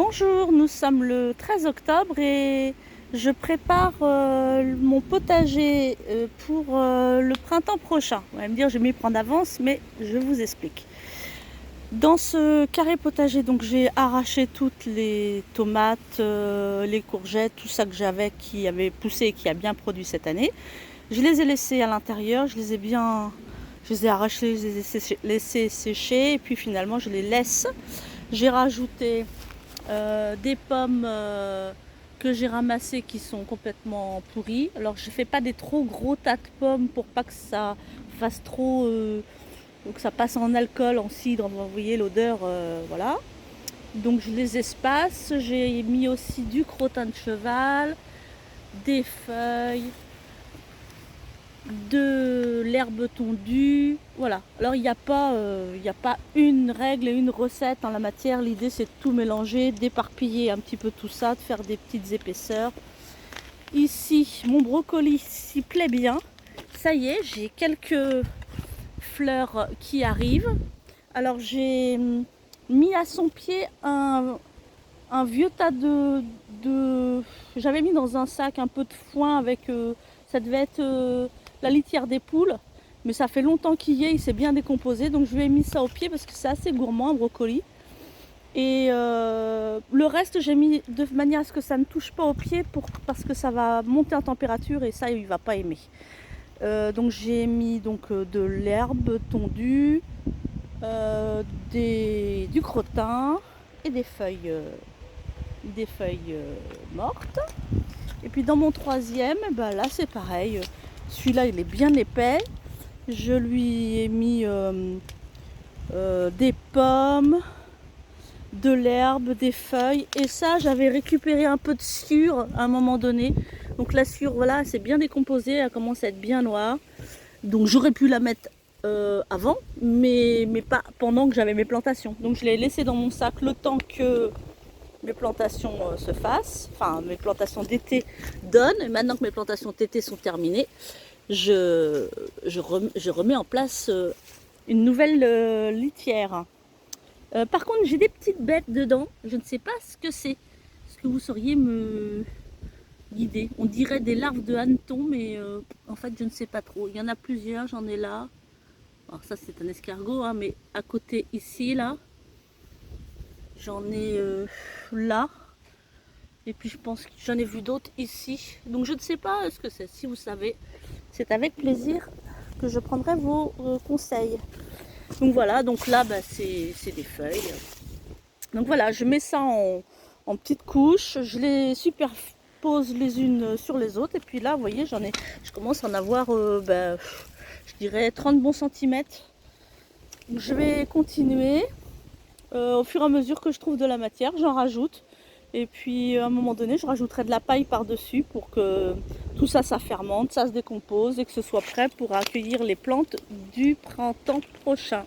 Bonjour, nous sommes le 13 octobre et je prépare mon potager pour le printemps prochain. Vous allez me dire, je vais m'y prendre d'avance, mais je vous explique. Dans ce carré potager, donc j'ai arraché toutes les tomates, les courgettes, tout ça que j'avais qui avait poussé et qui a bien produit cette année. Je les ai laissées à l'intérieur, je les ai arrachées, je les ai laissées sécher et puis finalement je les laisse. J'ai rajouté des pommes que j'ai ramassées qui sont complètement pourries. Alors je ne fais pas des trop gros tas de pommes pour pas que ça fasse trop, donc ça passe en alcool, en cidre, vous voyez l'odeur, voilà. Donc je les espace. J'ai mis aussi du crottin de cheval, des feuilles, de l'herbe tondue, voilà. Alors il n'y a pas une règle et une recette en la matière. L'idée c'est de tout mélanger, d'éparpiller un petit peu tout ça, de faire des petites épaisseurs. Ici mon brocoli s'y plaît bien. Ça y est, j'ai quelques fleurs qui arrivent. Alors j'ai mis à son pied un vieux tas j'avais mis dans un sac un peu de foin avec ça devait être la litière des poules, mais ça fait longtemps qu'il y est, il s'est bien décomposé, donc je lui ai mis ça au pied parce que c'est assez gourmand un brocoli. Et le reste j'ai mis de manière à ce que ça ne touche pas au pied parce que ça va monter en température et ça il va pas aimer. Donc j'ai mis de l'herbe tondue, du crottin et des feuilles mortes. Et puis dans mon troisième, bah là c'est pareil. Celui-là il est bien épais. Je lui ai mis des pommes, de l'herbe, des feuilles. Et ça j'avais récupéré un peu de sciure à un moment donné. Donc la sciure, voilà, c'est bien décomposée, elle commence à être bien noire. Donc j'aurais pu la mettre avant, mais pas pendant que j'avais mes plantations. Donc je l'ai laissé dans mon sac le temps que mes plantations se fassent, enfin mes plantations d'été donnent. Et maintenant que mes plantations d'été sont terminées, je remets en place une nouvelle litière. Par contre, j'ai des petites bêtes dedans. Je ne sais pas ce que c'est. Est-ce que vous sauriez me guider? On dirait des larves de hanneton, mais en fait, je ne sais pas trop. Il y en a plusieurs, j'en ai là. Alors ça, c'est un escargot, hein, mais à côté ici, là, j'en ai là. Et puis je pense que j'en ai vu d'autres ici. Donc je ne sais pas ce que c'est. Si vous savez, c'est avec plaisir que je prendrai vos conseils. Donc voilà, donc là bah, c'est des feuilles. Donc voilà, je mets ça en petites couches. Je les superpose les unes sur les autres. Et puis là, vous voyez, je commence à en avoir, je dirais 30 bons centimètres. Donc je vais continuer. Au fur et à mesure que je trouve de la matière, j'en rajoute. Et puis à un moment donné, je rajouterai de la paille par-dessus pour que tout ça, ça fermente, ça se décompose et que ce soit prêt pour accueillir les plantes du printemps prochain.